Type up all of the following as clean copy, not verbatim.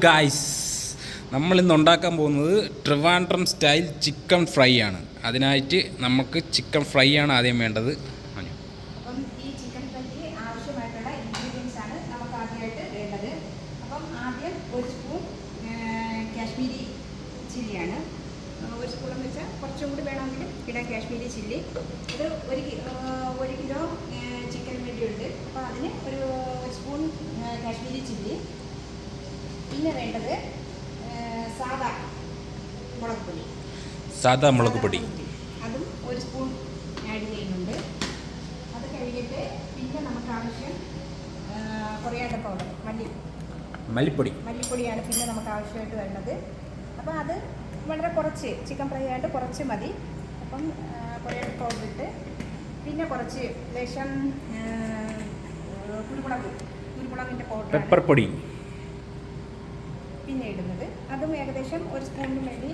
Guys, നമ്മളിന്ന് ഉണ്ടാക്കാൻ പോകുന്നത് ട്രിവാൻഡ്രം സ്റ്റൈൽ ചിക്കൻ ഫ്രൈ ആണ്. അതിനായിട്ട് നമുക്ക് ചിക്കൻ ഫ്രൈ ആണ് ആദ്യം വേണ്ടത്. അപ്പം ഈ ചിക്കൻ ഫ്രൈക്ക് ആവശ്യമായിട്ടുള്ള ഇൻഗ്രീഡിയൻസ് ആണ് നമുക്ക് ആദ്യമായിട്ട് വേണ്ടത്. അപ്പം ആദ്യം ഒരു സ്പൂൺ കാശ്മീരി ചില്ലിയാണ്. ഒരു സ്പൂൺ എന്ന് വെച്ചാൽ കുറച്ചും കൂടി വേണമെങ്കിലും ഇടാം കാശ്മീരി ചില്ലി. ഇത് ഒരു കിലോ ചിക്കൻ വേണ്ടിയുണ്ട്. അപ്പോൾ അതിന് ഒരു സ്പൂൺ കാശ്മീരി ചില്ലി. പിന്നെ വേണ്ടത് സാദാ മുളക് പൊടി, അതും ഒരു സ്പൂൺ ആഡ് ചെയ്യുന്നുണ്ട്. അത് കഴിഞ്ഞിട്ട് നമുക്ക് ആവശ്യം കൊറിയാണ്ടർ പൗഡർ, മല്ലിപ്പൊടിയാണ് പിന്നെ നമുക്ക് ആവശ്യമായിട്ട് വേണ്ടത്. അപ്പോൾ അത് വളരെ കുറച്ച്, ചിക്കൻ ഫ്രൈ ആയിട്ട് കുറച്ച് മതി. അപ്പം കൊറിയാണ്ടർ പൗഡർ ഇട്ട് പിന്നെ കുറച്ച് ലേശം കുരുമുളകിൻ്റെ പൗഡർ, പെപ്പർ പൊടി പിന്നെ ഇടുന്നത്. അതും ഏകദേശം ഒരു സ്പൂണിന് വേണ്ടി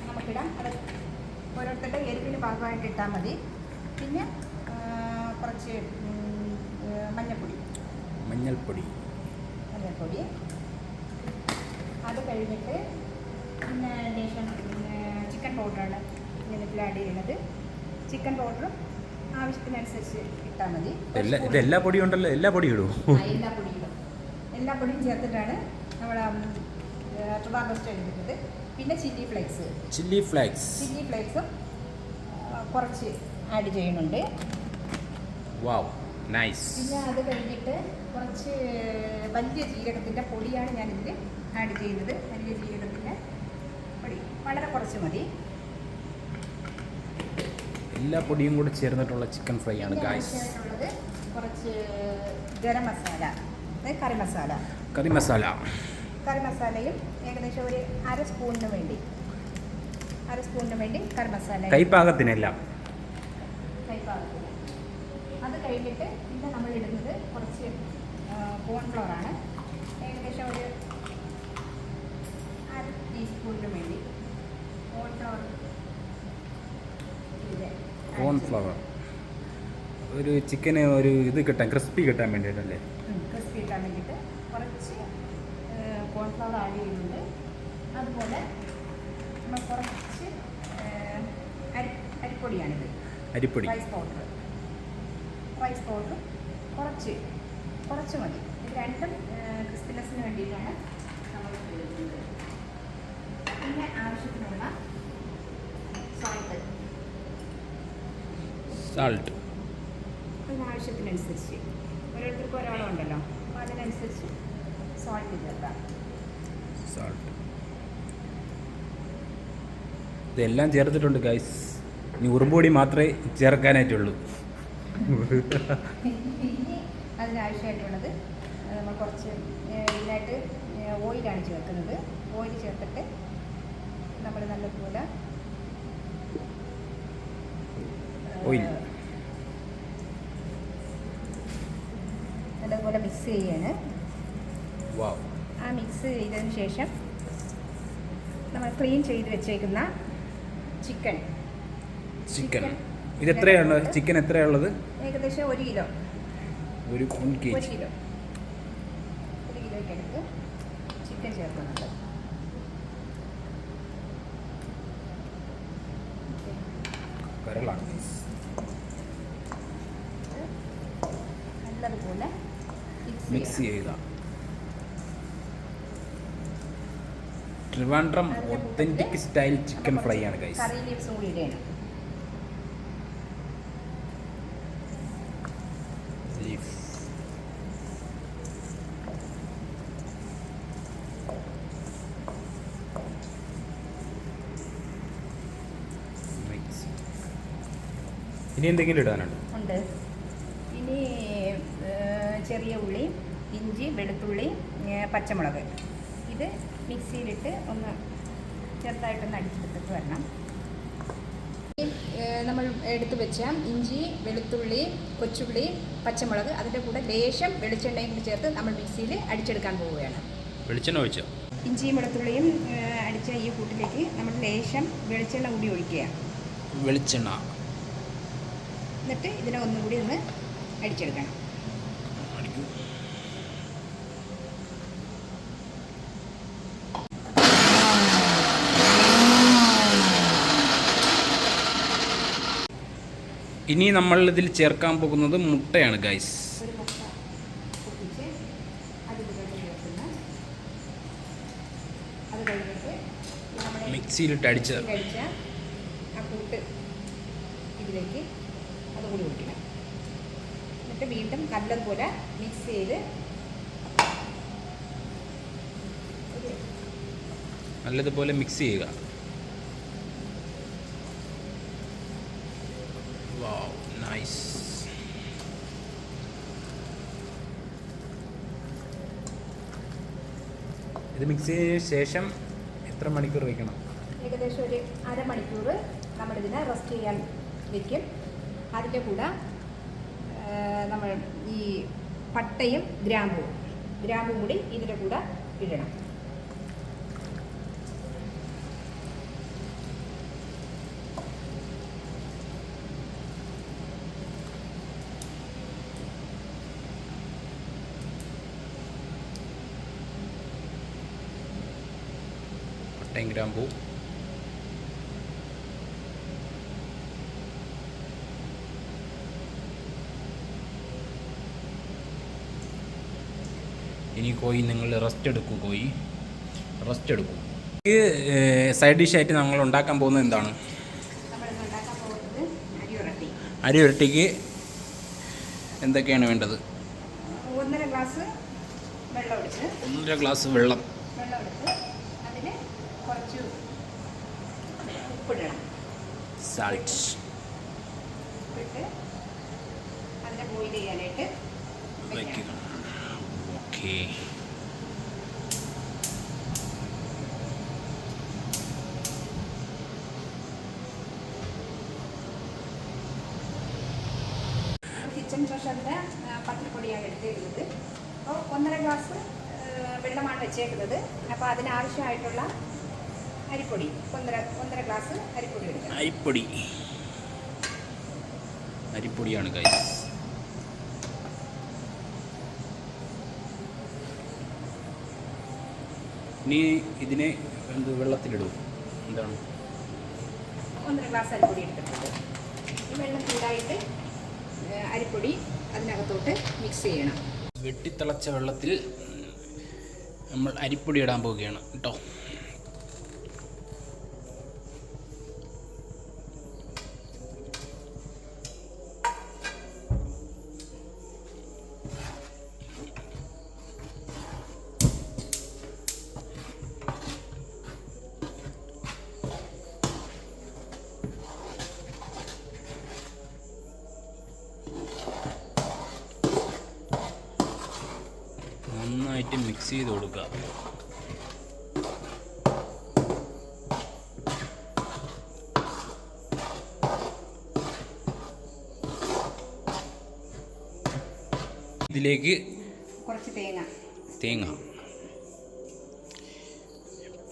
നമുക്കിടാം. അത് ഓരോരുത്തരുടെ എരിവിന് ഭാഗമായിട്ട് ഇട്ടാൽ മതി. പിന്നെ കുറച്ച് മഞ്ഞൾപ്പൊടി. അത് കഴിഞ്ഞിട്ട് പിന്നെ ലേശം ചിക്കൻ പൗഡറാണ് ഇതിൽ ആഡ് ചെയ്യുന്നത്. ചിക്കൻ പൗഡറും ആവശ്യത്തിനനുസരിച്ച് ഇട്ടാൽ മതി. എല്ലാ പൊടിയും ഉണ്ടല്ലോ, എല്ലാ പൊടിയും ഇടും. എല്ലാ പൊടിയും ചേർത്തിട്ടാണ് നമ്മൾ ട്രിവാൻഡ്രം സ്റ്റൈൽ എടുക്കുന്നത്. പിന്നെ ചില്ലി ഫ്ലേക്സും കുറച്ച് ആഡ് ചെയ്യുന്നുണ്ട്. വാവ്, നൈസ്. പിന്നെ അത് കഴിഞ്ഞിട്ട് കുറച്ച് വലിയ ജീരകത്തിൻ്റെ പൊടിയാണ് ഞാനിതിൽ ആഡ് ചെയ്യുന്നത്. വലിയ ജീരകത്തിൻ്റെ പൊടി വളരെ കുറച്ച് മതി. എല്ലാ പൊടിയും കൂടി ചേർന്നിട്ടുള്ള ചിക്കൻ ഫ്രൈ ആണ് ഗായ്സ്. ആവശ്യമായിട്ടുള്ളത് കുറച്ച് ഗരം മസാല, കറി മസാലയും ഏകദേശം ഒരു അര സ്പൂണിന് വേണ്ടി കറി മസാല, കൈപ്പാകത്തിന്. അത് കഴിഞ്ഞിട്ട് പിന്നെ നമ്മൾ ഇടുന്നത് കുറച്ച് കോൺഫ്ലവർ ആണ്. ഏകദേശം ഒരു അര ടീസ്പൂണിന് വേണ്ടി കോൺഫ്ലവർ ഒരു ചിക്കന് ഒരു ഇത് കിട്ടാൻ, ക്രിസ്പി കിട്ടാൻ വേണ്ടിയിട്ടല്ലേ? ക്രിസ്പി കിട്ടാൻ വേണ്ടിയിട്ട് കുറച്ച് കോൺഫ്ലവർ ആഡ് ചെയ്യുന്നുണ്ട്. അതുപോലെ നമ്മൾ കുറച്ച് അരിപ്പൊടിയാണിത്, റൈസ് പൗഡർ കുറച്ച് മതി. ഇത് രണ്ടും ക്രിസ്പിനെസ്സിന് വേണ്ടിയിട്ടാണ് നമ്മൾ ഉപയോഗിക്കുന്നത്. പിന്നെ ആവശ്യത്തിനുള്ള സാൾട്ട് അതിനാവശ്യത്തിനനുസരിച്ച്, ഓരോരുത്തർക്കും ഒരാളുണ്ടല്ലോ, അപ്പോൾ അതിനനുസരിച്ച് സാൾട്ട് ചേർക്കാം. ഇതെല്ലാം ചേർത്തിട്ടുണ്ട് ഗൈസ്. ഇനി ഉറുമ്പൊടി മാത്രമേ ചേർക്കാനായിട്ടുള്ളൂ. ഇനി അതിനാവശ്യമായിട്ടുള്ളത് നമ്മൾ കുറച്ച് ഇതിനായിട്ട് ഓയിലാണ് ചേർക്കുന്നത്. ഓയിൽ ചേർത്തിട്ട് നമ്മൾ നല്ലതുപോലെ മിക്സ് ചെയ്യാണ്. ആ മിക്സ് ചെയ്തതിന് ശേഷം നമ്മൾ ക്ലീൻ ചെയ്ത് വെച്ചേക്കുന്ന ചിക്കൻ ഇത് എത്രയാണ്? ചിക്കൻ എത്രയുള്ളത്? ഏകദേശം 1 കിലോ, ഒരു കിലോയ്ക്ക് എടുത്ത് ചിക്കൻ ചേർക്കുന്നുണ്ട്. നല്ലതുപോലെ മിക്സ് ചെയ്യുക. Trivandrum authentic style chicken fry ആണ് ഗൈസ്. കറി ലീവ്സും കൂടി ഇടണം. ഇനി എന്തെങ്കിലും ഇടാനുണ്ട്? ഇനി ചെറിയ ഉള്ളി, ഇഞ്ചി, വെളുത്തുള്ളി, പച്ചമുളക് ഇത് മിക്സിയിലിട്ട് ഒന്ന് ചെറുതായിട്ടൊന്ന് അടിച്ചെടുത്തിട്ട് വരണം. നമ്മൾ എടുത്തു വെച്ച ഇഞ്ചി, വെളുത്തുള്ളി, കൊച്ചുള്ളി, പച്ചമുളക്, അതിൻ്റെ കൂടെ ലേശം വെളിച്ചെണ്ണയും കൂടി ചേർത്ത് നമ്മൾ മിക്സിയിൽ അടിച്ചെടുക്കാൻ പോവുകയാണ്. വെളിച്ചെണ്ണ ഒഴിച്ചോ? ഇഞ്ചിയും വെളുത്തുള്ളിയും അടിച്ച ഈ കൂട്ടിലേക്ക് നമ്മൾ ലേശം വെളിച്ചെണ്ണ കൂടി ഒഴിക്കുക. എന്നിട്ട് ഇതിനെ ഒന്നും കൂടി ഒന്ന് അടിച്ചെടുക്കണം. ഇനി നമ്മൾ ഇതിൽ ചേർക്കാൻ പോകുന്നത് മുട്ടയാണ് ഗൈസ്. ഒരു മുട്ട പൊട്ടിച്ച് അതിലേക്ക് ചേർക്കുന്ന, അത് കഴിഞ്ഞിട്ട് നമ്മുടെ മിക്സിയിലിട്ട് അടിച്ച ആ കൂട്ട് ഇതിലേക്ക് അതുകൂടി ഒഴിക്കണം. എന്നിട്ട് വീണ്ടും നല്ലതുപോലെ മിക്സ് ചെയ്ത് നല്ലതുപോലെ മിക്സ് ചെയ്യുക. വാവ്, നൈസ്. ഇത് മിക്സ് ചെയ്ത ശേഷം എത്ര മണിക്കൂർ വയ്ക്കണം? ഏകദേശം ഒരു അരമണിക്കൂർ നമ്മളിതിനെ റെസ്റ്റ് ചെയ്യാൻ വയ്ക്കും. അതിൻ്റെ കൂടെ നമ്മൾ ഈ പട്ടയും ഗ്രാമ്പും കൂടി ഇതിൻ്റെ കൂടെ ഇടണം. പട്ടയും ഗ്രാമ്പൂ, ഇനി കോഴി നിങ്ങൾ റെസ്റ്റ് എടുക്കൂ. ഈ സൈഡ് ഡിഷായിട്ട് നമ്മൾ ഉണ്ടാക്കാൻ പോകുന്നത് എന്താണ്? നമ്മളിന്ന് ഉണ്ടാക്കാൻ പോകുന്നത് അരി ഉരട്ടിക്ക് എന്തൊക്കെയാണ് വേണ്ടത്? 1.5 ഗ്ലാസ് വെള്ളം എടുത്ത് 1.5 ഗ്ലാസ് വെള്ളം എടുത്ത് അതിൽ കുറച്ച് ഉപ്പിടണം. സാൾട്ട് ഉപ്പിട്ട് അതിനെ ബോയിൽ ചെയ്യാനായിട്ട് വയ്ക്കുക. ഓക്കെ. കിച്ചൺ ട്രഷറിൻ്റെ പത്തിരിപ്പൊടിയാണ് എടുത്തിരുന്നത്. അപ്പോൾ 1.5 ഗ്ലാസ് വെള്ളമാണ് വെച്ചേക്കുന്നത്. അപ്പോൾ അതിനാവശ്യമായിട്ടുള്ള അരിപ്പൊടി 1.5 ഗ്ലാസ് അരിപ്പൊടി എടുക്കണം. അരിപ്പൊടിയാണ് ഗൈസ്. ഇനി ഇതിനെ വെള്ളത്തിലിടും. എന്താണ്? 1.5 ഗ്ലാസ് അരിപ്പൊടി എടുത്തിട്ടുണ്ട്. ഈ വെള്ളം ചൂടായിട്ട് അരിപ്പൊടി അതിനകത്തോട്ട് മിക്സ് ചെയ്യണം. വെട്ടിത്തിളച്ച വെള്ളത്തിൽ നമ്മൾ അരിപ്പൊടി ഇടാൻ പോവുകയാണ് കേട്ടോ. നന്നായിട്ട് മിക്സ് ചെയ്ത് കൊടുക്കുക. ഇതിലേക്ക് കുറച്ച് തേങ്ങ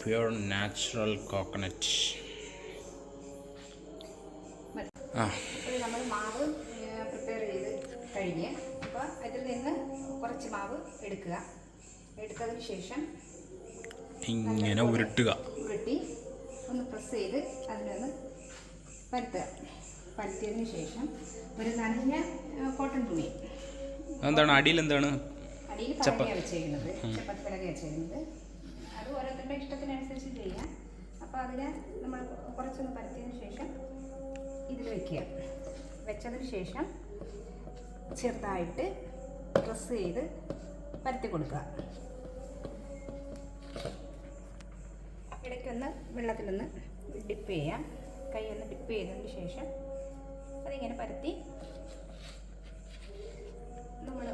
പ്യുവർ നാച്ചുറൽ കോക്കനട്ട്. നമ്മൾ മാവ് പ്രിപ്പയർ ചെയ്ത് കഴിഞ്ഞ് അപ്പോൾ അതിൽ നിന്ന് കുറച്ച് മാവ് എടുത്തതിന് ശേഷം ഇങ്ങനെ ഉരുട്ടി ഒന്ന് പ്രസ് ചെയ്ത് അതിനൊന്ന് പരത്തിയതിന് ശേഷം ഒരു നനഞ്ഞ കോട്ടൺ തുണി, എന്താണ് അടിയിൽ പലകയാണ് വെച്ചേക്കുന്നത്, ചപ്പാത്തി പലകയാണ് വെച്ചേക്കുന്നത്. അത് ഓരോരുത്തരുടെ ഇഷ്ടത്തിനനുസരിച്ച് ചെയ്യാം. അപ്പോൾ അതിനെ നമ്മൾ കുറച്ചൊന്ന് പരത്തിയതിന് ശേഷം ഇതിൽ വെച്ചതിന് ശേഷം ചെറുതായിട്ട് പ്രസ് ചെയ്ത് പരത്തി കൊടുക്കുക. ഇടയ്ക്കൊന്ന് വെള്ളത്തിലൊന്ന് ഡിപ്പ് ചെയ്യാം. കൈയൊന്ന് ഡിപ്പ് ചെയ്തതിന് ശേഷം അതിങ്ങനെ പരത്തി നമ്മൾ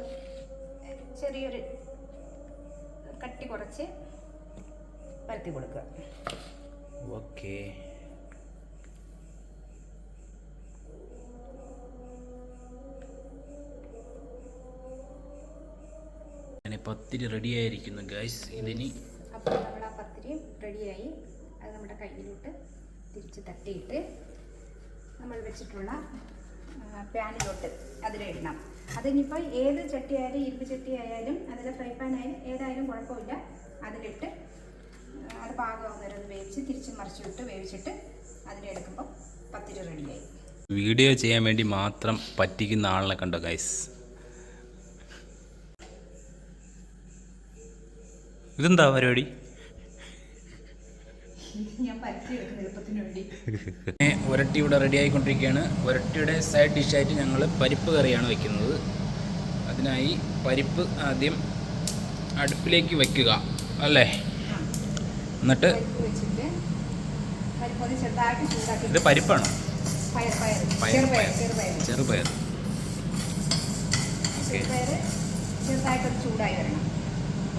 ചെറിയൊരു കട്ടി കുറച്ച് പരത്തി കൊടുക്കുക. ഓക്കെ. പത്തിരി റെഡിയായിരിക്കുന്നു ഗൈസ്. ഇതിനി അപ്പോൾ നമ്മൾ ആ പത്തിരിയും റെഡിയായി. അത് നമ്മുടെ കയ്യിലോട്ട് തിരിച്ച് തട്ടിയിട്ട് നമ്മൾ വെച്ചിട്ടുള്ള പാനിലോട്ട് അതിലിടണം. അതിനിപ്പോൾ ഏത് ചട്ടിയായാലും ഇരുമ്പ് ചട്ടി ആയാലും അതിൽ ഫ്രൈ പാൻ ആയാലും ഏതായാലും കുഴപ്പമില്ല. അതിലിട്ട് അത് പാകമാകുന്നവരെ ഒന്ന് തിരിച്ച് മറിച്ചിട്ട് വേവിച്ചിട്ട് അതിലെടുക്കുമ്പോൾ പത്തിരി റെഡിയായി. വീഡിയോ ചെയ്യാൻ വേണ്ടി മാത്രം പറ്റിക്കുന്ന ആളിനെ കണ്ടോ ഗൈസ്. ഇതെന്താ പരിപാടി? ഉരട്ടി ഇവിടെ റെഡി ആയിക്കൊണ്ടിരിക്കുകയാണ്. ഉരട്ടിയുടെ സൈഡ് ഡിഷായിട്ട് ഞങ്ങൾ പരിപ്പ് കറിയാണ് വെക്കുന്നത്. അതിനായി പരിപ്പ് ആദ്യം അടുപ്പിലേക്ക് വയ്ക്കുക അല്ലേ? എന്നിട്ട് ഇത് പരിപ്പാണോ? ചെറുപയർ.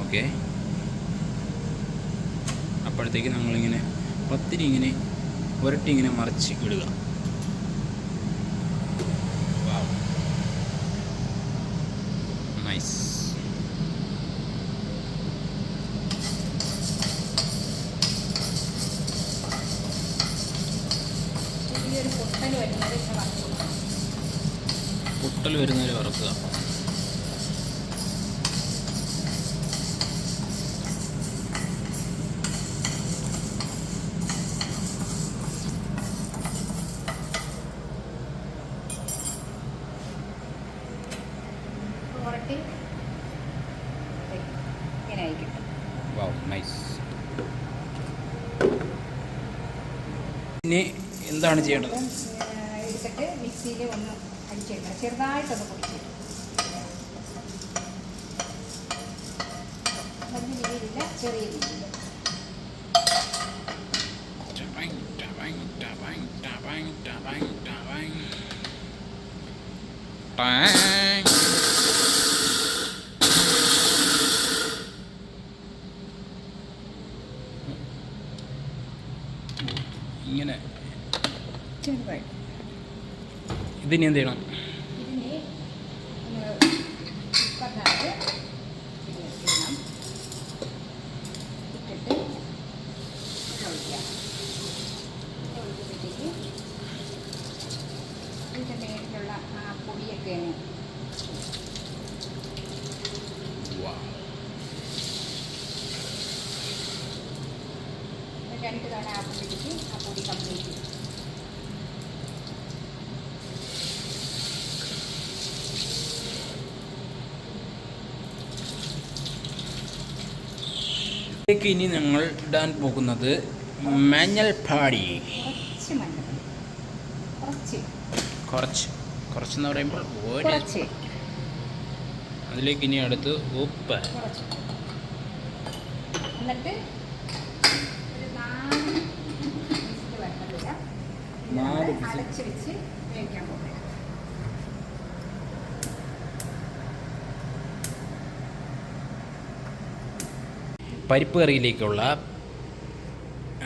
ഓക്കെ. അപ്പോഴത്തേക്ക് നമ്മളിങ്ങനെ പത്തിരി ഇങ്ങനെ ഉരട്ടി ഇങ്ങനെ മറിച്ച് ഇടുക. നൈസ്. പൊട്ടൽ വരുന്നവരെ വറക്കുക. ഇനി എന്താണ് ചെയ്യേണ്ടത്? എടുത്തിട്ട് മിക്സിയിൽ ഒന്ന് അടിച്ചെടുക്കണം, ചെറുതായിട്ടൊന്ന് പൊടിച്ച്. വലിയ രീതിയിലില്ല, ചെറിയ രീതിയിൽ. ഇങ്ങനെ ചെറുതായിട്ട്. ഇതിനി എന്ത് ചെയ്യണം? ഇതിനെ കുക്കറിനകത്ത് ഇടണം. ഇട്ടിട്ട് ഒഴിക്കാം. ഒഴിക്കുമ്പോഴത്തേക്ക് ഇതിൻ്റെ മേലിലുള്ള ആ പൊടിയൊക്കെ രണ്ട് തവണ ആകുമ്പോഴത്തേക്ക് ആ പൊടി കംപ്ലീറ്റ് ചെയ്യും. ഇനി ഞങ്ങൾ ഇടാൻ പോകുന്നത് മഞ്ഞൾപ്പൊടി. കുറച്ച് മഞ്ഞൾപ്പൊടി, കുറച്ചെന്ന് പറയുമ്പോൾ കുറച്ച്. അതിലേക്ക് ഇനി അടുത്ത് ഉപ്പ്. എന്നിട്ട് ഒരു 4 വിസിൽ അടച്ച് വെച്ച് വേവിക്കാൻ പോകുക. പരിപ്പ് കറിയിലേക്കുള്ള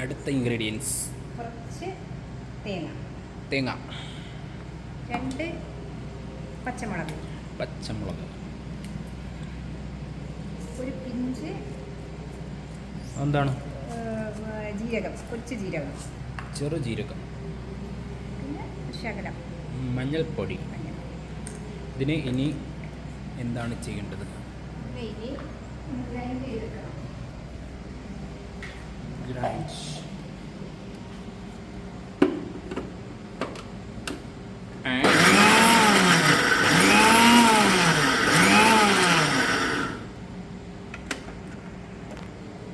അടുത്ത ഇൻഗ്രീഡിയൻസ്: കുറച്ച് തേങ്ങ, 2 പച്ചമുളക്, ഒരു പിഞ്ച് എന്താണ് ജീരകം, കൊച്ചു ജീരകം, ചെറുജീരകം, പിന്നെ ശകലം മഞ്ഞൾപ്പൊടി. ഇതിന് ഇനി എന്താണ് ചെയ്യേണ്ടത്? ഇനി ഗ്രൈൻഡ് ചെയ്തെടുക്കണം.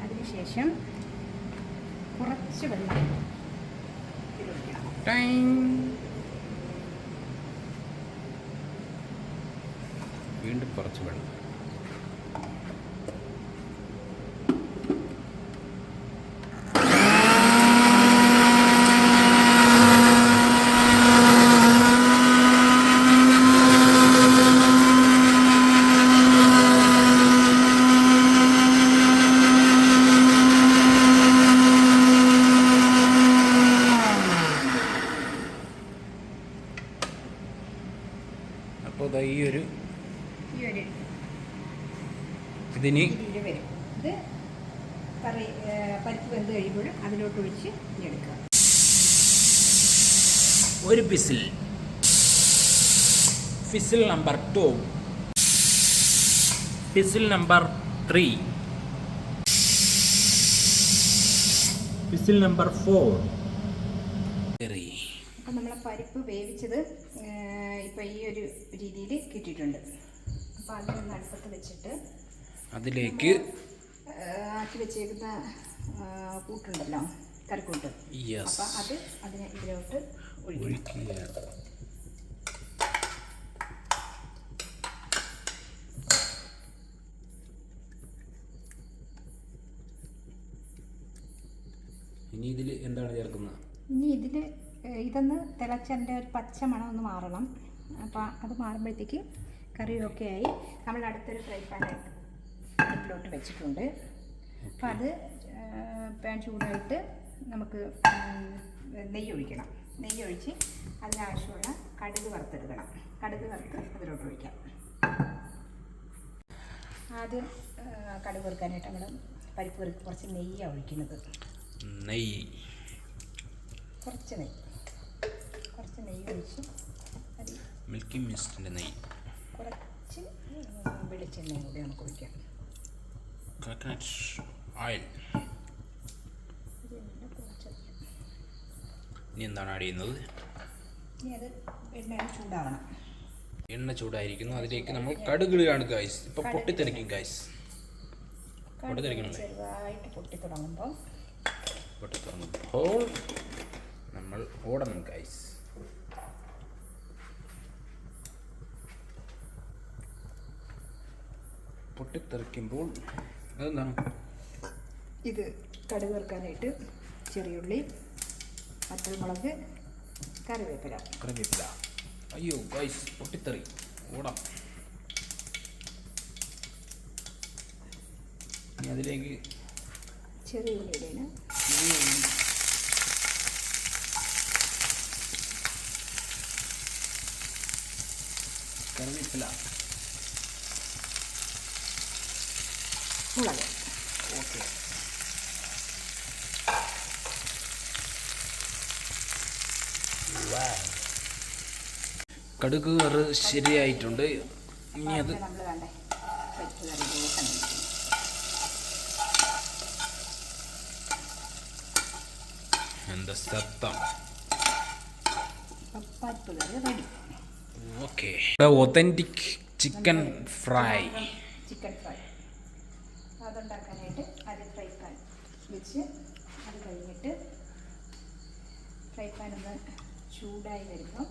അതിനുശേഷം കുറച്ച് വെള്ളം വീണ്ടും കുറച്ച് വെള്ളം. അപ്പോൾ ഈ ഒരു ഇതിന് വരും. ഇത് കറി പരിപ്പ് വെന്ത് കഴിയുമ്പോഴും അതിലോട്ട് ഒഴിച്ച് എടുക്കുക. ഒരു ഫിസിൽ നമ്പർ 2, ഫിസിൽ നമ്പർ 3, ഫിസിൽ നമ്പർ 4. അപ്പം നമ്മളെ പരിപ്പ് വേവിച്ചത് ഇപ്പോൾ ഈ ഒരു രീതിയിൽ കിട്ടിയിട്ടുണ്ട്. അപ്പോൾ അതിനൊന്ന് അടുപ്പത്ത് വെച്ചിട്ട് അതിലേക്ക് ആക്കി വെച്ചേക്കുന്ന കൂട്ടുണ്ടല്ലോ, കറിക്കൂട്ട്. അപ്പം അത് ഇതിലോട്ട് ഒഴിക്കുക. ഇനി ഇതിൽ എന്താണ് ചേർക്കുന്നത്? ഇനി ഇതിൽ ഇതൊന്ന് തിളച്ചതിൻ്റെ ഒരു പച്ച മണം ഒന്ന് മാറണം. അപ്പോൾ അത് മാറുമ്പോഴത്തേക്ക് കറിയൊക്കെ ആയി. നമ്മൾ അടുത്തൊരു ഫ്രൈ പാൻ അടുപ്പിലോട്ട് വെച്ചിട്ടുണ്ട്. അപ്പോൾ അത് പാൻ ചൂടായിട്ട് നമുക്ക് നെയ്യ് ഒഴിക്കണം. നെയ്യ് ഒഴിച്ച് അതിനാവശ്യമുള്ള കടുക് വറുത്തെടുക്കണം. കടുക് വറുത്ത് അതിലോട്ട് ഒഴിക്കാം. ആദ്യം കടുക് വറുക്കാനായിട്ട് നമ്മൾ പരിപ്പ് വറുത്ത് കുറച്ച് നെയ്യാണ് ഒഴിക്കുന്നത്. കുറച്ച് നെയ്യ് ഒഴിച്ച് മിൽക്കി മിസ്റ്റിൻ്റെ നെയ്യ്, കുറച്ച് വെളിച്ചെണ്ണയും കൂടി നമുക്ക് ഒഴിക്കാം. Coconut oil. ഇനി എന്താണ് ആഡ് ചെയ്യുന്നത്? ഇനി അത് എണ്ണ ചൂടാവണം. എണ്ണ ചൂടായിരിക്കുന്നു. അതിലേക്ക് നമ്മൾ കടുകിടുകയാണ് ഗൈസ്. ഇപ്പം പൊട്ടിത്തെറിക്കും ഗൈസ്. ചെറുതായിട്ട് പൊട്ടിത്തുടങ്ങുമ്പോൾ നമ്മൾ ഓടണം ഗൈസ്. പൊട്ടിത്തെറിക്കുമ്പോൾ അതെന്താണ്? ഇത് കടുക് വറുക്കാനായിട്ട് ചെറിയുള്ളി, പച്ചമുളക്, കറിവേപ്പില. അയ്യോ ഗൈസ്, പൊട്ടിത്തെറി, ഓടാം. ഇനി അതിലേക്ക് ചെറിയുള്ളിയുടെ കറിവേപ്പില, മുളക്. ഓക്കെ. കടുക് വറ് ശരിയായിട്ടുണ്ട്. ഇനി അത് നമ്മൾ വേണ്ടേ പരിപ്പ് കറി എന്താ ശബ്ദം? പരിപ്പ് കറി ready. Okay. Authentic chicken fry. അതുണ്ടാക്കാനായിട്ട് അത് ഫ്രൈ പാൻ വെച്ച് അത് കഴിഞ്ഞിട്ട് ഫ്രൈ പാൻ ഒന്ന് ചൂടായി വരുമ്പോൾ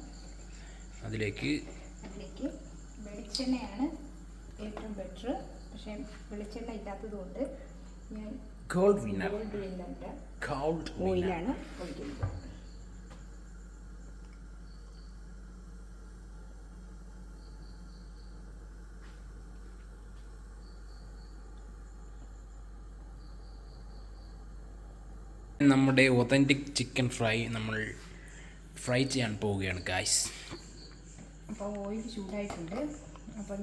അതിലേക്ക് വെളിച്ചെണ്ണയാണ് ഏറ്റവും ബെറ്റർ. പക്ഷേ വെളിച്ചെണ്ണ ഇല്ലാത്തതുകൊണ്ട് ഞാൻ ഗോൾഡ് വിന്നർ ഓയിലാണ് ഒഴിക്കുന്നത്. നമ്മുടെ ഒതൻറ്റിക് ചിക്കൻ ഫ്രൈ നമ്മൾ ഫ്രൈ ചെയ്യാൻ പോവുകയാണ് ഗായ്സ്. അപ്പോൾ ഓയിൽ ചൂടായിട്ടുണ്ട്. അപ്പം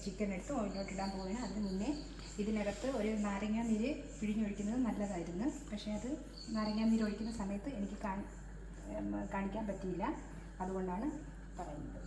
ചിക്കൻ എടുത്ത് ഓയിലോട്ട് ഇടാൻ പോവുകയാണ്. അതിന് മുന്നേ ഇതിനകത്ത് ഒരു നാരങ്ങാ നീര് പിഴിഞ്ഞൊഴിക്കുന്നത് നല്ലതായിരുന്നു. പക്ഷേ അത് നാരങ്ങാ നീര് ഒഴിക്കുന്ന സമയത്ത് എനിക്ക് കാണിക്കാൻ പറ്റിയില്ല. അതുകൊണ്ടാണ് പറയുന്നത്.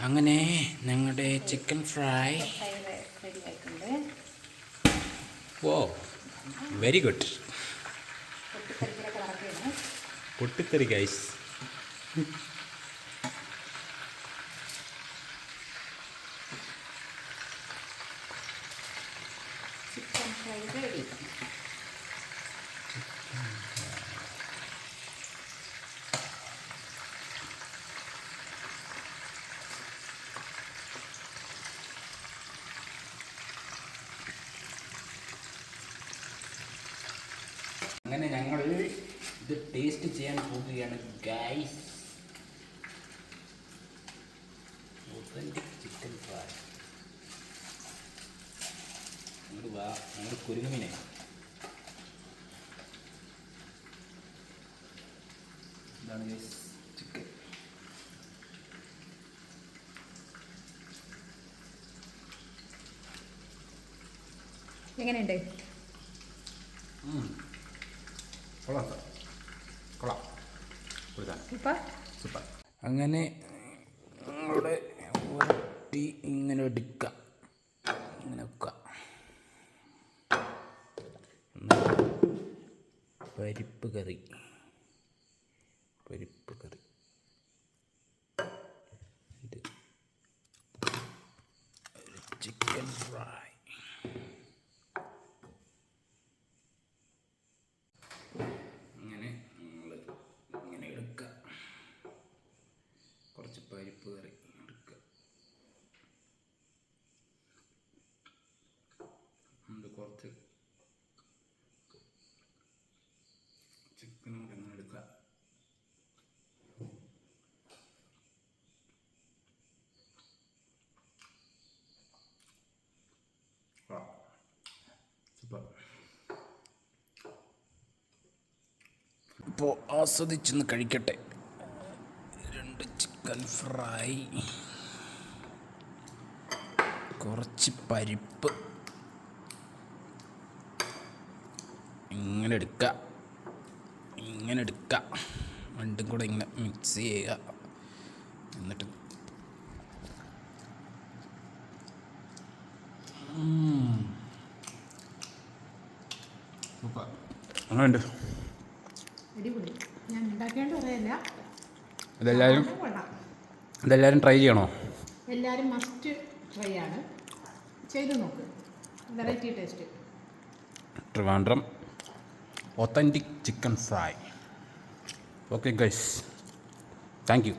അങ്ങനെ ഞങ്ങളുടെ ചിക്കൻ ഫ്രൈ റെഡി ആയിട്ടുണ്ട്. ഓ വെരി ഗുഡ്. പൊട്ടിത്തെറി ഗൈസ്. Chicken fry ready. അങ്ങനെ ഞങ്ങൾ ഇത് ടേസ്റ്റ് ചെയ്യാൻ പോവുകയാണ് ഗൈസ്. ഒതൻറ്റിക് ചിക്കൻ നമ്മുടെ കുരുങ്ങമീനെ ഇതാണ് ഗൈസ് ചിക്കൻ. എങ്ങനെയുണ്ട്? കൊള്ളാം. സൂപ്പർ. അങ്ങനെ നമ്മുടെ ഉരുട്ടി ഇങ്ങനെ എടുക്കുക, ഇങ്ങനെ വെക്കുക. പരിപ്പ് കറി ഇത് ചിക്കൻ ഫ്രൈ. അങ്ങനെ നമ്മൾ ഇങ്ങനെ എടുക്കുക, കുറച്ച് പരിപ്പ് കറി എടുക്കുക, കുറച്ച് ചിക്കനും കൂടെ എടുക്കുക. സൂപ്പർ. ഇപ്പോൾ ആസ്വദിച്ചൊന്ന് കഴിക്കട്ടെ. 2 ചിക്കൻ ഫ്രൈ, കുറച്ച് പരിപ്പ് ഇങ്ങനെ എടുക്കുക, രണ്ടും കൂടെ ഇങ്ങനെ മിക്സ് ചെയ്യുക. എന്നിട്ട് സൂപ്പർ. അങ്ങനെയുണ്ട്. അടിപൊളി. ഞാൻ ഉണ്ടാക്കേണ്ട പറയല്ല, ഇതെല്ലാവരും ട്രൈ ചെയ്യണോ? എല്ലാവരും മസ്റ്റ് ട്രൈ ആണ്. ചെയ്ത് നോക്ക്. Variety taste. Trivandrum authentic chicken fry. Okay guys, thank you.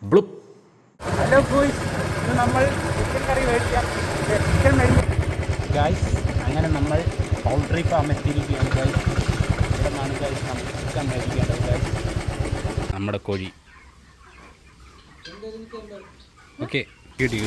ബ്ലുപ്പ്. ഹലോ ഗോയ്സ്, ഇത് നമ്മൾ ചിക്കൻ കറി മേടിക്കാം. ചിക്കൻ മേടിക്കാം ഗൈസ്. അങ്ങനെ നമ്മൾ പൗൾട്രി ഫാം എത്തിയിരിക്കുകയാണ് ഗൈസ്. ഇവിടെ നിന്നാണ് ഗൈസ് നമ്മൾ ചിക്കൻ മേടിക്കേണ്ടത് ഗൈസ്. നമ്മുടെ കോഴി. ഓക്കെ, കിട്ടി.